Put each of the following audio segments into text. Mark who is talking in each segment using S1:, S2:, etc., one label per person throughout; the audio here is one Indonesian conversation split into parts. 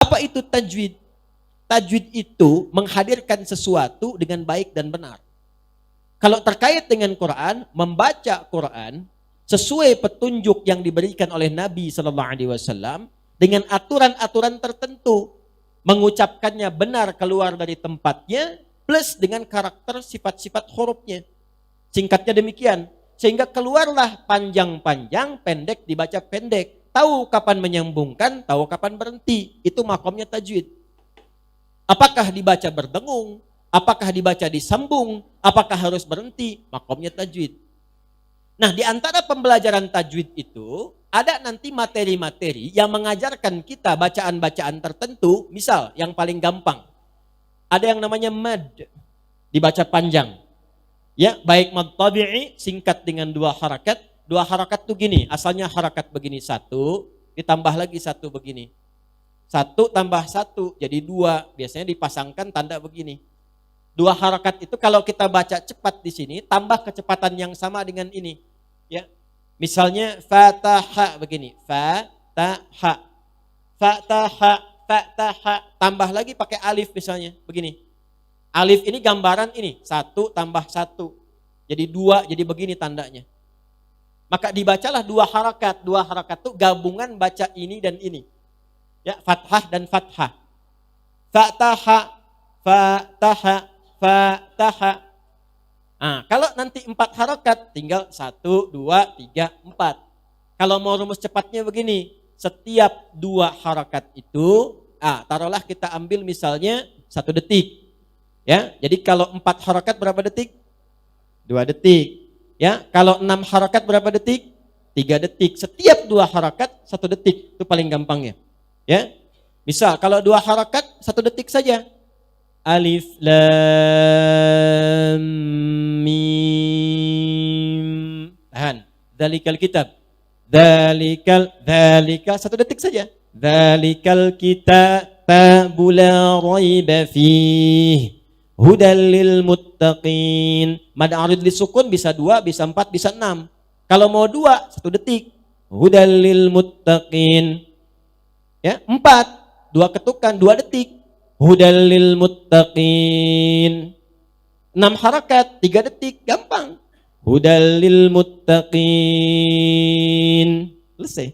S1: Apa itu tajwid? Tajwid itu menghadirkan sesuatu dengan baik dan benar. Kalau terkait dengan Quran, membaca Quran sesuai petunjuk yang diberikan oleh Nabi SAW dengan aturan-aturan tertentu, mengucapkannya benar keluar dari tempatnya, plus dengan karakter sifat-sifat hurufnya. Singkatnya demikian, sehingga keluarlah panjang-panjang, pendek dibaca pendek. Tahu kapan menyambungkan, tahu kapan berhenti. Itu makomnya tajwid. Apakah dibaca berdengung? Apakah dibaca disambung? Apakah harus berhenti? Makomnya tajwid. Nah, di antara pembelajaran tajwid itu, ada nanti materi-materi yang mengajarkan kita bacaan-bacaan tertentu. Misal, yang paling gampang. Ada yang namanya mad, dibaca panjang. Ya, baik mad tabi'i, singkat dengan 2 harakat. 2 harakat tuh gini, asalnya harakat begini 1, ditambah lagi 1 begini. 1 tambah 1 jadi 2, biasanya dipasangkan tanda begini. 2 harakat itu kalau kita baca cepat di sini, tambah kecepatan yang sama dengan ini. Ya, misalnya fataha begini, fataha, fataha, fataha, tambah lagi pakai alif misalnya, begini. Alif ini gambaran ini, 1 tambah 1, jadi 2, jadi begini tandanya. Maka dibacalah 2 harakat. 2 harakat itu gabungan baca ini dan ini. Ya, fathah dan fathah. Fataha, fataha, fataha. Nah, kalau nanti 4 harakat tinggal 1, 2, 3, 4. Kalau mau rumus cepatnya begini, setiap 2 harakat itu, taruhlah kita ambil misalnya 1 detik. Ya, jadi kalau 4 harakat berapa detik? 2 detik. Ya, kalau 6 harakat berapa detik? 3 detik. Setiap 2 harakat 1 detik. Itu paling gampangnya. Ya. Misal kalau 2 harakat 1 detik saja. Alif lam mim. Tahan. Dzalikal kitab. Dzalika 1 detik saja. Dzalikal kitabu la raiba fihi. Hudal lil muttaqin. Mad arid li sukun bisa 2, bisa 4, bisa 6. Kalau mau 2, 1 detik. Hudal lil muttaqin. Ya, 4, 2 ketukan, 2 detik. Hudal lil muttaqin. 6 harakat, 3 detik, gampang. Hudal lil muttaqin. Selesai.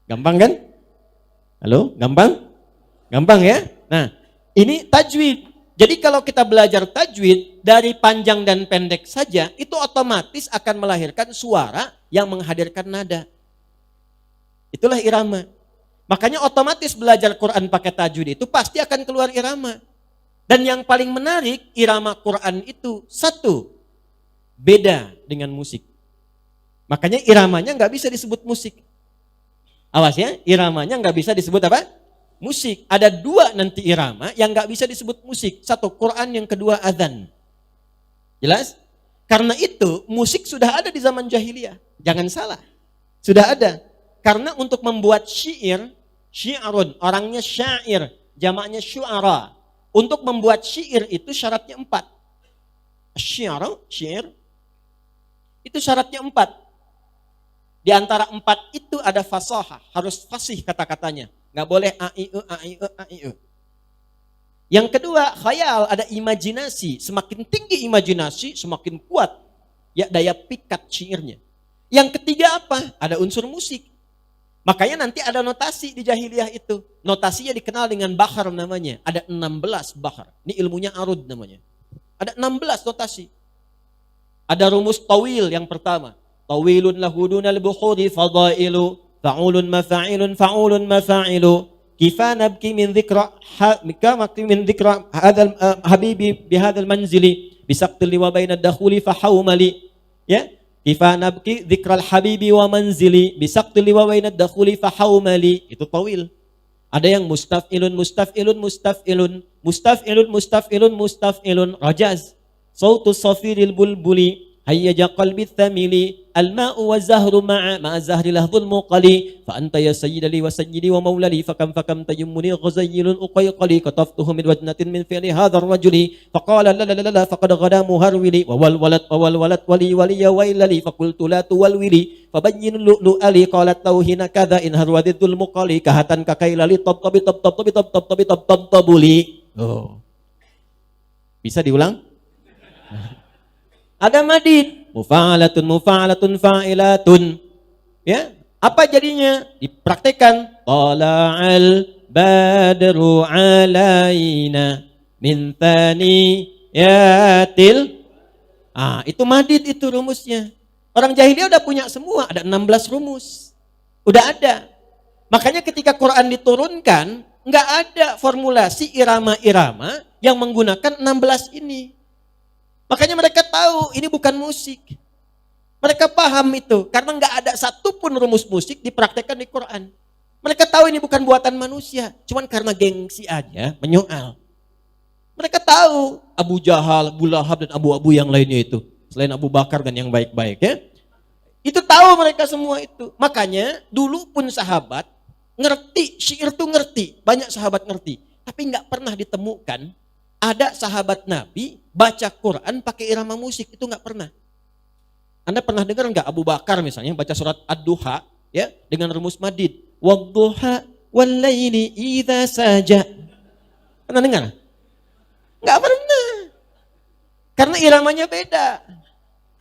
S1: Gampang kan? Halo, gampang? Gampang ya? Nah, ini tajwid. Jadi kalau kita belajar tajwid dari panjang dan pendek saja, itu otomatis akan melahirkan suara yang menghadirkan nada. Itulah irama. Makanya otomatis belajar Quran pakai tajwid itu pasti akan keluar irama. Dan yang paling menarik, irama Quran itu 1, beda dengan musik. Makanya iramanya nggak bisa disebut musik. Awas ya, iramanya nggak bisa disebut apa? Musik. Ada 2 nanti irama yang nggak bisa disebut musik. 1 Quran, yang kedua adzan. Jelas? Karena itu musik sudah ada di zaman jahiliyah. Jangan salah. Sudah ada. Karena untuk membuat syair, syi'arun, orangnya syair, jamaknya syu'ara. Untuk membuat syair itu syaratnya 4. Syair, itu syaratnya 4. Di antara 4 itu ada fasahah, harus fasih kata-katanya. Nggak boleh a-i-u. Yang kedua, khayal, ada imajinasi. Semakin tinggi imajinasi, semakin kuat ya daya pikat syairnya. Yang ketiga apa? Ada unsur musik. Makanya nanti ada notasi di jahiliyah itu. Notasinya dikenal dengan bahar namanya. Ada 16 bahar. Ini ilmunya arud namanya. Ada 16 notasi. Ada rumus tawil yang pertama. Tawilun lahudunal bukhuri fadailu. Fa'ulun mafa'ilun fa'ulun mafa'ilu. Kifa nabki min dhikra hadal habibi bihadal manzili. Bisaqtili wa baina dakhuli fahawmali. Ya. Kifa nabki dhikral habibi wa manzili. Bisaqtili wa baina dakhuli fahawmali. Itu tawil. Ada yang mustaf'ilun, mustaf'ilun, mustaf'ilun. Mustaf'ilun, mustaf'ilun, mustaf'ilun. Rajaz. Sautus safiril bulbuli. هيج قلبي الثميل الماء والزهر مع الزهر لهض المقلي فأنت يا سيد لي وسيدي ومولى لي فكم تيمني غزيل أقيقلي كطفته من وجنة من فعل هذا الرجل فقال لا لا لا لا فقد غدا مهرولي وولولت ولي ويل لي فقلت لا تولولي فبين اللؤلؤ لي قالت له هنا كذا إن هروا ذي المقلي كهتا ككيل لي طب لي. Oh. Bisa diulang? Ada madid, mufa'alatun fa'ilatun. Ya, apa jadinya? Dipraktekkan. Tala'al badru alaina min thaniyatil. Itu madid, itu rumusnya. Orang jahiliyah udah punya semua, ada 16 rumus. Udah ada. Makanya ketika Quran diturunkan, nggak ada formulasi irama-irama yang menggunakan 16 ini. Makanya mereka tahu ini bukan musik. Mereka paham itu. Karena nggak ada satupun rumus musik dipraktekkan di Quran. Mereka tahu ini bukan buatan manusia. Cuman karena gengsi aja menyoal. Mereka tahu Abu Jahal, Abu Lahab dan Abu yang lainnya itu. Selain Abu Bakar dan yang baik-baik ya. Itu tahu mereka semua itu. Makanya dulu pun sahabat ngerti, syair itu ngerti. Banyak sahabat ngerti. Tapi nggak pernah ditemukan ada sahabat Nabi baca Quran pakai irama musik, itu nggak pernah. Anda pernah dengar nggak Abu Bakar misalnya baca surat Ad-Duha ya dengan rumus madid, wadduha wallaili idza saja. Pernah dengar? Nggak pernah. Karena iramanya beda.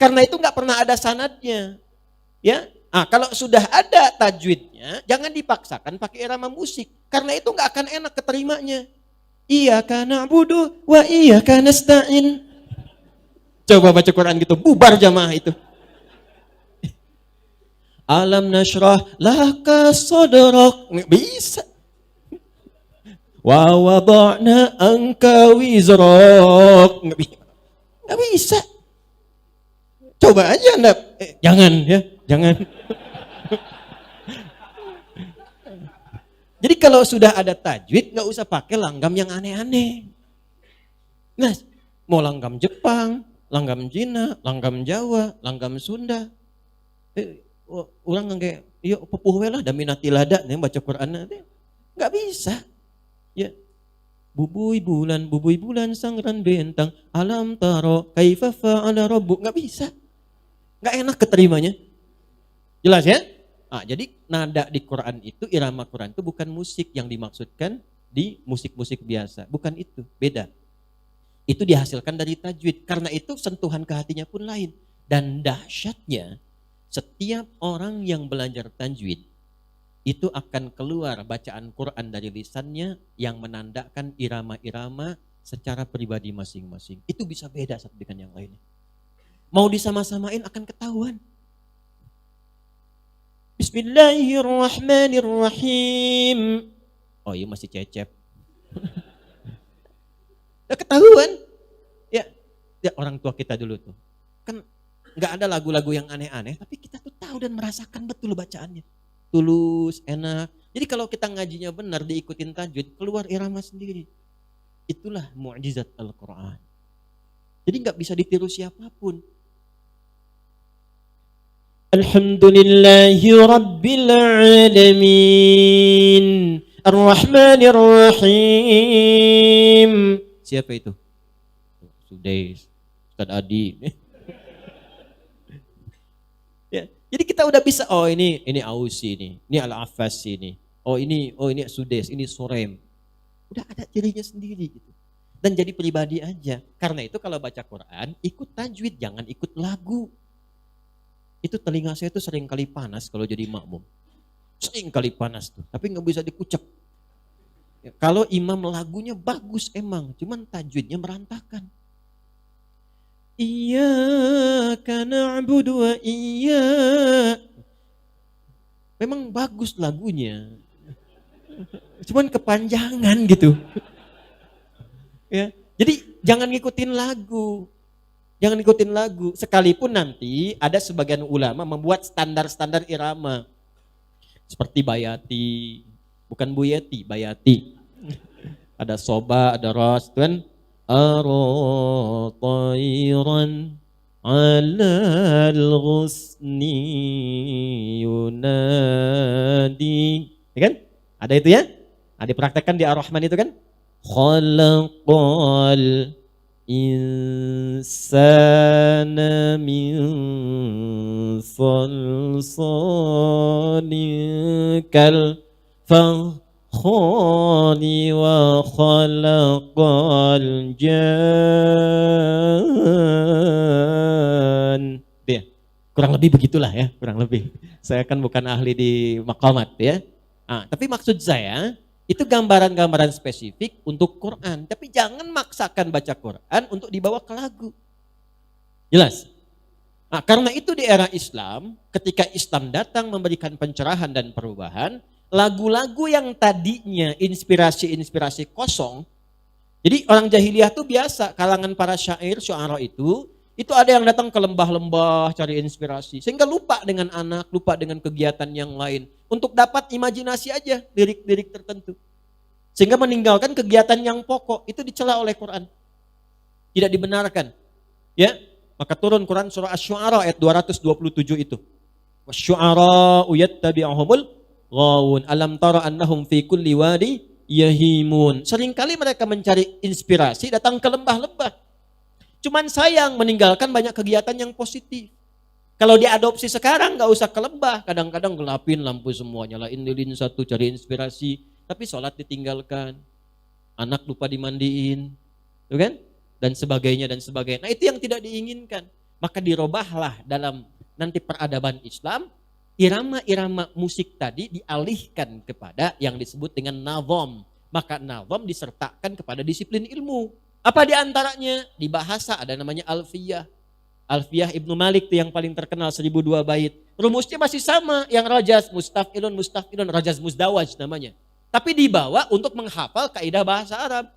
S1: Karena itu nggak pernah ada sanadnya. Ya, kalau sudah ada tajwidnya, jangan dipaksakan pakai irama musik. Karena itu nggak akan enak keterimanya. Iyyaka na'budu wa iyyaka nasta'in. Coba baca Quran gitu, bubar jamaah itu. Alam nashrah laka sadrak. Nggak bisa. Wa wada'na anka wizrak. Nggak bisa. Coba aja Anda. Jangan ya, jangan. Jadi kalau sudah ada tajwid, nggak usah pakai langgam yang aneh-aneh. Nah, mau langgam Jepang, langgam Cina, langgam Jawa, langgam Sunda. Orang kayak, yuk popuh lah, daminati lada, nih baca Quran, nggak bisa. Ya, bubui bulan, sangran bentang, alam taro, kaifa fa'ala rabbuk, nggak bisa. Nggak enak keterimanya. Jelas ya? Jadi nada di Quran itu, irama Quran itu bukan musik yang dimaksudkan di musik-musik biasa. Bukan itu, beda. Itu dihasilkan dari tajwid. Karena itu sentuhan ke hatinya pun lain. Dan dahsyatnya, setiap orang yang belajar tajwid, itu akan keluar bacaan Quran dari lisannya yang menandakan irama-irama secara pribadi masing-masing. Itu bisa beda satu dengan yang lainnya. Mau disama-samain akan ketahuan. Bismillahirrahmanirrahim. Oh iya masih cecep. Udah ketahuan. Ya orang tua kita dulu tuh. Kan gak ada lagu-lagu yang aneh-aneh. Tapi kita tuh tahu dan merasakan betul bacaannya. Tulus, enak. Jadi kalau kita ngajinya benar, diikutin tajwid, keluar irama sendiri. Itulah mukjizat Al-Quran. Jadi gak bisa ditiru siapapun. Alhamdulillahi Rabbil Alamin Ar-Rahmanir Rahim. Siapa itu? Sudais, Ustaz Adi. Ya, jadi kita udah bisa, oh ini Ausi ini Al-Affas ini. Oh ini Sudais, ini Surem. Udah ada cirinya sendiri gitu. Dan jadi pribadi aja. Karena itu kalau baca Quran, ikut tajwid, jangan ikut lagu. Itu telinga saya tuh sering kali panas kalau jadi makmum. Sering kali panas tuh, tapi nggak bisa dikucek. Ya, kalau imam lagunya bagus emang, cuman tajwidnya merantakan. Iyyaka na'budu wa memang bagus lagunya. Cuman kepanjangan gitu. Ya, jadi jangan ngikutin lagu. Jangan ikutin lagu, sekalipun nanti ada sebagian ulama membuat standar-standar irama. Seperti Bayati, bukan Buyeti, Bayati. Ada Soba, ada Ras, kan? Arotairan alal ghusni yunadi. Ya kan? Ada itu ya? Ada dipraktekkan di Ar-Rahman itu kan? Khalaqal insana min salsalin kal fakhari wa khalaqal jan. Dia kurang lebih begitulah ya, kurang lebih. Saya kan bukan ahli di maqamat ya. Tapi maksud saya itu gambaran-gambaran spesifik untuk Quran. Tapi jangan maksakan baca Quran untuk dibawa ke lagu. Jelas? Karena itu di era Islam, ketika Islam datang memberikan pencerahan dan perubahan, lagu-lagu yang tadinya inspirasi-inspirasi kosong. Jadi orang jahiliyah tuh biasa, kalangan para syair, syu'ara itu ada yang datang ke lembah-lembah cari inspirasi. Sehingga lupa dengan anak, lupa dengan kegiatan yang lain. Untuk dapat imajinasi aja lirik-lirik tertentu. Sehingga meninggalkan kegiatan yang pokok, itu dicela oleh Quran. Tidak dibenarkan. Ya, maka turun Quran surah Asy-Syu'ara ayat 227 itu. Wasyu'ara'u yattabi'uhumul ghawun. Alam tara annahum fi kulli wadi yahimun. Seringkali mereka mencari inspirasi datang ke lembah-lembah. Cuman sayang meninggalkan banyak kegiatan yang positif. Kalau diadopsi sekarang gak usah ke lembah, kadang-kadang gelapin lampu semua, nyalain lilin satu cari inspirasi, tapi sholat ditinggalkan, anak lupa dimandiin, tuh kan? Dan sebagainya dan sebagainya. Nah itu yang tidak diinginkan. Maka dirobahlah dalam nanti peradaban Islam, irama-irama musik tadi dialihkan kepada yang disebut dengan nazam. Maka nazam disertakan kepada disiplin ilmu. Apa diantaranya? Di bahasa ada namanya alfiyah. Alfiyah Ibnu Malik itu yang paling terkenal 1002 bait. Rumusnya masih sama, yang rajaz, mustafilun, rajaz muzdawaj namanya. Tapi dibawa untuk menghafal kaidah bahasa Arab.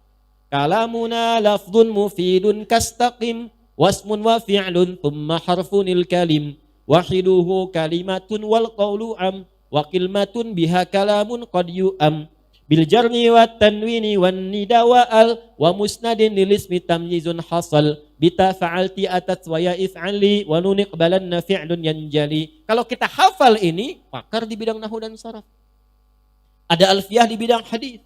S1: Kalamuna lafdun mufidun kastaqim, wasmun wa fi'lun thumma harfunil kalim, wahiduhu kalimatun wal qawlu am, wa kilmatun biha kalamun qad yu'am. Bil jarni wa tanwini wan nida wa al wa musnadin lil ismi tamyizun hasal bita fa'alti atat wa ya if'ali wa nun iqbalanna fi'lun yanjali. Kalau kita hafal ini, pakar di bidang nahwu dan saraf. Ada alfiyah di bidang hadis.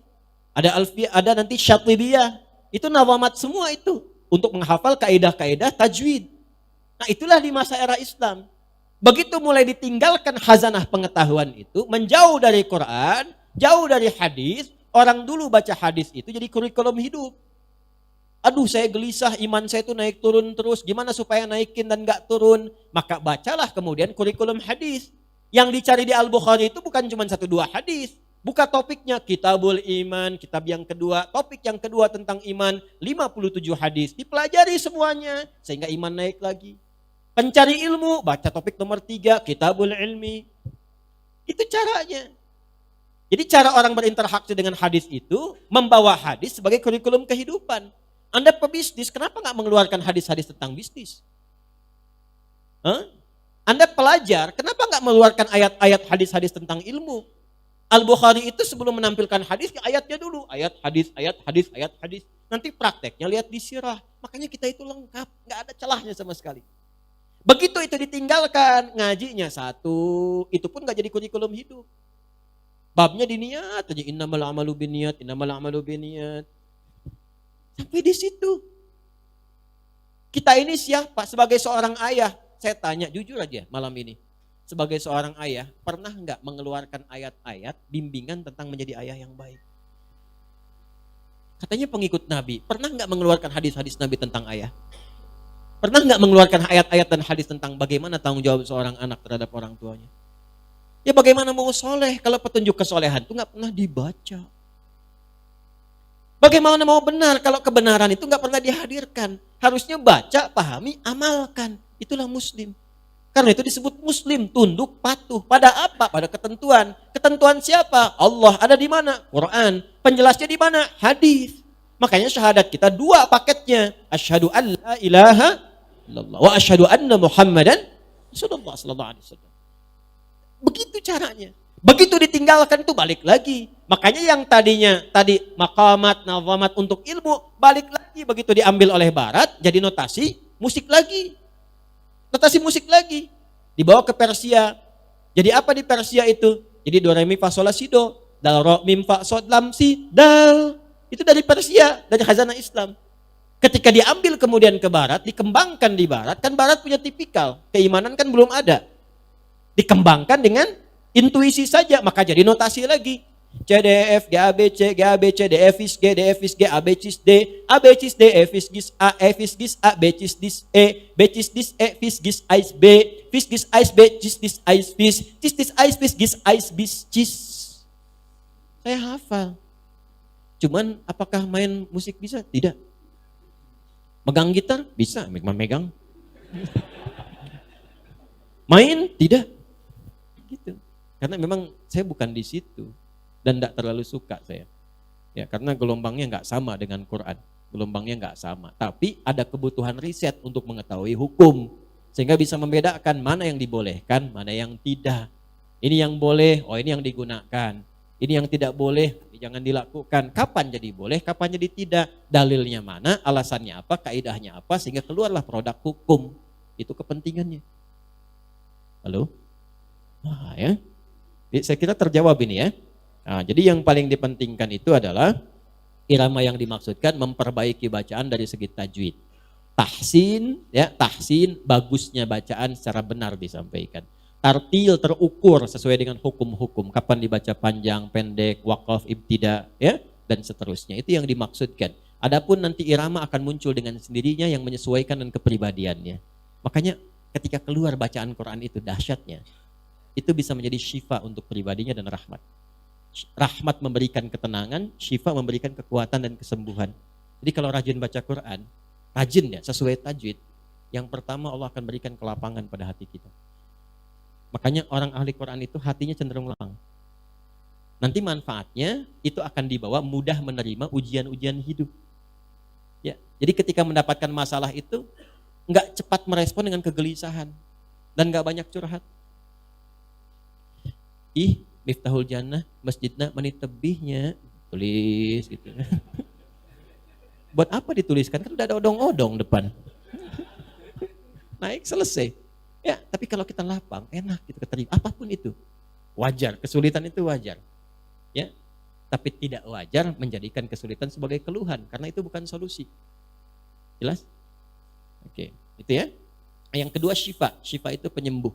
S1: Ada alfiyah, ada nanti syatibiyah. Itu nawamat semua itu untuk menghafal kaidah-kaidah tajwid. Nah, itulah di masa era Islam. Begitu mulai ditinggalkan khazanah pengetahuan itu, menjauh dari Quran, jauh dari hadis, orang dulu baca hadis itu jadi kurikulum hidup. Aduh saya gelisah, iman saya itu naik turun terus, gimana supaya naikin dan gak turun? Maka bacalah kemudian kurikulum hadis. Yang dicari di Al-Bukhari itu bukan cuma 1-2 hadis. Buka topiknya, Kitabul Iman, kitab yang kedua, topik yang kedua tentang iman, 57 hadis. Dipelajari semuanya, sehingga iman naik lagi. Pencari ilmu, baca topik nomor 3, Kitabul Ilmi. Itu caranya. Jadi cara orang berinteraksi dengan hadis itu membawa hadis sebagai kurikulum kehidupan. Anda pebisnis, kenapa nggak mengeluarkan hadis-hadis tentang bisnis? Anda pelajar, kenapa nggak mengeluarkan ayat-ayat hadis-hadis tentang ilmu? Al-Bukhari itu sebelum menampilkan hadis, ayatnya dulu. Ayat hadis. Nanti prakteknya lihat di sirah. Makanya kita itu lengkap, nggak ada celahnya sama sekali. Begitu itu ditinggalkan, ngajinya satu, itu pun nggak jadi kurikulum hidup. Babnya diniat aja, innamal amalu binniyat. Sampai di situ. Kita ini siapa? Sebagai seorang ayah, saya tanya jujur aja malam ini. Sebagai seorang ayah, pernah enggak mengeluarkan ayat-ayat bimbingan tentang menjadi ayah yang baik? Katanya pengikut Nabi, pernah enggak mengeluarkan hadis-hadis Nabi tentang ayah? Pernah enggak mengeluarkan ayat-ayat dan hadis tentang bagaimana tanggung jawab seorang anak terhadap orang tuanya? Ya bagaimana mau soleh kalau petunjuk kesolehan itu nggak pernah dibaca. Bagaimana mau benar kalau kebenaran itu nggak pernah dihadirkan. Harusnya baca, pahami, amalkan. Itulah muslim. Karena itu disebut muslim, tunduk, patuh. Pada apa? Pada ketentuan. Ketentuan siapa? Allah. Ada di mana? Quran. Penjelasnya di mana? Hadis. Makanya syahadat kita 2 paketnya. Asyhadu an la ilaha illallah wa asyhadu anna Muhammadan Rasulullah sallallahu alaihi wasallam. Begitu caranya. Begitu ditinggalkan itu balik lagi. Makanya yang tadinya tadi maqamat, nazamat untuk ilmu, balik lagi begitu diambil oleh barat jadi notasi musik lagi. Notasi musik lagi. Dibawa ke Persia. Jadi apa di Persia itu? Jadi do re mi fa sol la si do, dal ro mim fa sod lam si dal. Itu dari Persia, dari khazanah Islam. Ketika diambil kemudian ke barat, dikembangkan di barat, kan barat punya tipikal, keimanan kan belum ada. Dikembangkan dengan intuisi saja, maka jadi notasi lagi. C, D, E, F, G, A, B, C, G, A, B, C, D, F, is G, D, F, is G, A, B, cis D, A, B, cis D, F, is gis A, F, is gis A, B, cis dis E, B, cis dis E, fis gis ais B, fis gis ais B, cis dis ais fis, cis dis ais fis gis ais bis cis. Saya hafal. Cuman apakah main musik bisa? Tidak. Megang gitar? Bisa, megang. Main? Tidak. Gitu. Karena memang saya bukan di situ. Dan tidak terlalu suka saya. Ya, karena gelombangnya nggak sama dengan Quran. Gelombangnya nggak sama. Tapi ada kebutuhan riset untuk mengetahui hukum. Sehingga bisa membedakan mana yang dibolehkan, mana yang tidak. Ini yang boleh, oh ini yang digunakan. Ini yang tidak boleh, jangan dilakukan. Kapan jadi boleh, kapan jadi tidak. Dalilnya mana, alasannya apa, kaidahnya apa. Sehingga keluarlah produk hukum. Itu kepentingannya. Halo? Nah ya. Saya kira terjawab ini ya. Nah, jadi yang paling dipentingkan itu adalah irama yang dimaksudkan memperbaiki bacaan dari segi tajwid. Tahsin, ya, tahsin bagusnya bacaan secara benar disampaikan. Tartil terukur sesuai dengan hukum-hukum, kapan dibaca panjang, pendek, waqaf, ibtida, ya, dan seterusnya. Itu yang dimaksudkan. Adapun nanti irama akan muncul dengan sendirinya yang menyesuaikan dengan kepribadiannya. Makanya ketika keluar bacaan Quran itu dahsyatnya. Itu bisa menjadi syifa untuk pribadinya dan rahmat. Rahmat memberikan ketenangan, syifa memberikan kekuatan dan kesembuhan. Jadi kalau rajin baca Quran, rajin ya, sesuai tajwid, yang pertama Allah akan berikan kelapangan pada hati kita. Makanya orang ahli Quran itu hatinya cenderung lapang. Nanti manfaatnya itu akan dibawa mudah menerima ujian-ujian hidup. Ya, jadi ketika mendapatkan masalah itu nggak cepat merespon dengan kegelisahan dan nggak banyak curhat. Miftahul Jannah masjidna menit tebihnya tulis gitu. Buat apa dituliskan? Kan udah ada odong-odong depan. Naik selesai. Ya, tapi kalau kita lapang, enak gitu keterima. Apapun itu wajar, kesulitan itu wajar. Ya, tapi tidak wajar menjadikan kesulitan sebagai keluhan karena itu bukan solusi. Jelas? Oke, itu ya. Yang kedua syifa. Syifa itu penyembuh.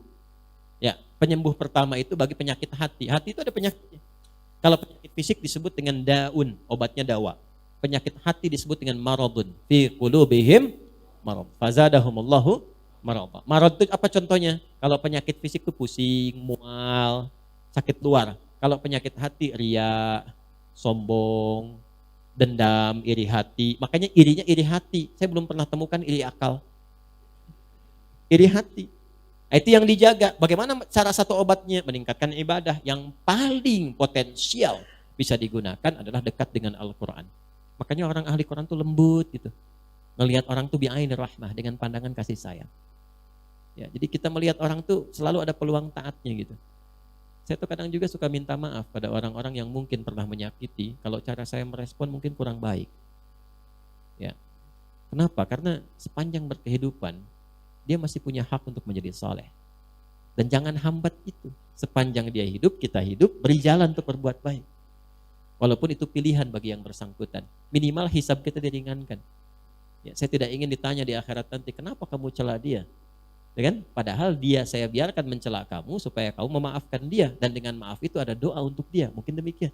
S1: Ya, penyembuh pertama itu bagi penyakit hati. Hati itu ada penyakitnya. Kalau penyakit fisik disebut dengan daun, obatnya dawa. Penyakit hati disebut dengan maradun. Fi qulubihim marad. Fazadahumullahu marad. Marad itu apa contohnya? Kalau penyakit fisik itu pusing, mual, sakit luar. Kalau penyakit hati ria, sombong, dendam, iri hati. Makanya irinya iri hati. Saya belum pernah temukan iri akal. Iri hati. Itu yang dijaga. Bagaimana cara satu obatnya? Meningkatkan ibadah. Yang paling potensial bisa digunakan adalah dekat dengan Al-Quran. Makanya orang ahli Quran tuh lembut gitu. Melihat orang tuh bi'ainir rahmah, dengan pandangan kasih sayang. Ya, jadi kita melihat orang tuh selalu ada peluang taatnya gitu. Saya tuh kadang juga suka minta maaf pada orang-orang yang mungkin pernah menyakiti. Kalau cara saya merespon mungkin kurang baik. Ya. Kenapa? Karena sepanjang berkehidupan dia masih punya hak untuk menjadi soleh. Dan jangan hambat itu. Sepanjang dia hidup, kita hidup, beri jalan untuk berbuat baik. Walaupun itu pilihan bagi yang bersangkutan. Minimal hisab kita diringankan. Ya, saya tidak ingin ditanya di akhirat nanti, kenapa kamu cela dia? Ya kan? Padahal dia saya biarkan mencela kamu supaya kamu memaafkan dia. Dan dengan maaf itu ada doa untuk dia. Mungkin demikian.